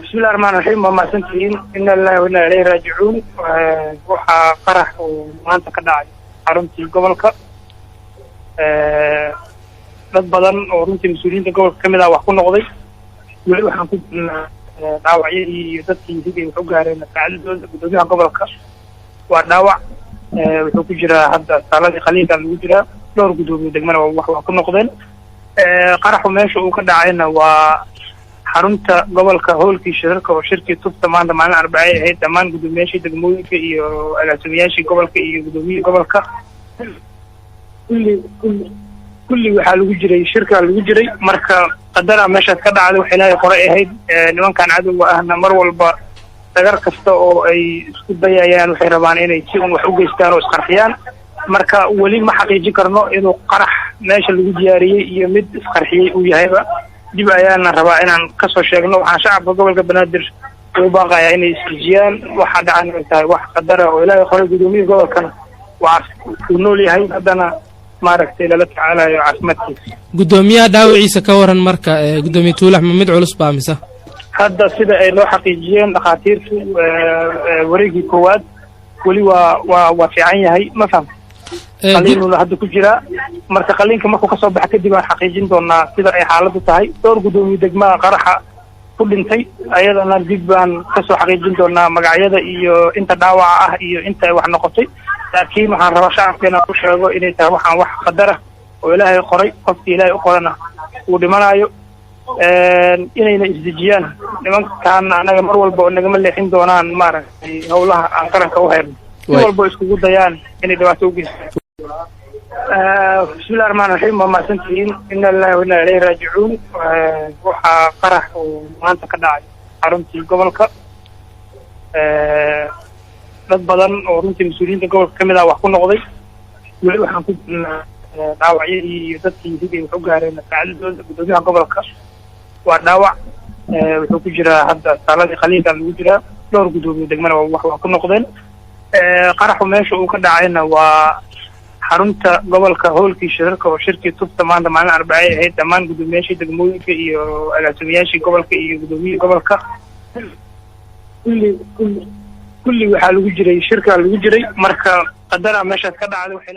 بسم الله الرحمن الرحيم وما سنتين إن الله وإنا إليه راجعون وحا قرح ومانتا كداعي حرمتي gobolka dad badan oo runtii mas'uuliyiinta gobolka kamid ah wax ku noqday wali waxaan ku dhaawacyadii iyo dadkii sidii wax u gaareen saacadooda gudoomiyaha gobolka waa dhaawac wuxuu ku jiraa hadda saaladii khaliilka lagu jiraa dhowr gudoomiye degmana wax ku noqdeen qaraxu meesha uu ka dhacayna waa xarunta gobolka howlkii shirarka oo shirkii tubta maanta maalin arbacay ahayd dhammaan gudoomiyaashii degmooyinka iyo agaasimayaashii gobolka iyo gudoomiyihii gobolka kulli waxaa lagu jiray shirka lagu jiray marka qadara meeshaas ka dhacday waxay ilaahay qoray ahayd nimankan cadowga ahna mar walba dagar kasta oo ay isku dayayaan waxay rabaan inay si un wax u geystaan oo isqarxiyaan marka weli ma xaqiijin karno inuu qarax meesha lagu diyaariyey iyo mid isqarxiyey uu yahayba dib ayaana rabaa inaan kasoo sheegno waxaan shacabka gobolka banaadir ugu baaqayaa inay isdejiyaan waxa dhacan ay tahay wax qadara oo ilaahay qoray gudoomiyihii gobolkana waa uu nool yahay haddana maaragtay lala tacaalayo caafimaadkiisa gudoomiyaha dhaawaciisa ka waran marka gudoomiye tuulax ma mid culus baa mise hadda sida ay loo xaqiijiyeen dhakhaatiirtu wareegii koowaad weli waa fiican yahay ma faham qaliinuna hadda ku jira marka qaliinka markuu kasoo baxa kadib aan xaqiijin doonaa sida ay xaaladdu tahay dhowr gudoomiye degmada qaraxa ku dhintay ayadana dib baan kasoo xaqiijin doonaa magacyada iyo inta dhaawaca ah iyo inta ay wax noqotay laakiin waxaan rabaa shacabka inaan ku sheego inay tahay waxaan wax qadara oo ilaahay qoray qofkii ilaahay u qorana uu dhimanayo inayna isdejiyaan nimankaana anaga mar walba oo nagama leexin doonaan maaragtay howlaha aan qaranka u hayno si walba iskugu dayaan inay dhibaato u geystaan بسم الله الرحمن الرحيم وما سنتين إن الله وإنا إليه راجعون وحا قرح ومانتا كداعي حرمتي gobolka dad badan oo runtii mas'uuliyiinta gobolka kamid ah wax ku noqday wali waxaan ku dhaawacyadii iyo dadkii sidii wax u gaareen saacadooda gudoomiyaha gobolka waa dhaawac wuxuu ku jiraa hadda saaladii khaliilka lagu jiraa dhowr gudoomiye degmana wax ku noqdeen qaraxu meesha uu ka dhacayna waa xarunta gobolka howlkii shirarka oo shirkii tubta maanta maalin arbacay ahayd dhammaan gudoomiyaashii degmooyinka iyo agaasimayaashii gobolka iyo gudoomiyihii gobolka kulli waxaa lagu jiray shirka lagu jiray marka qadara meeshaas ka dhacday waxay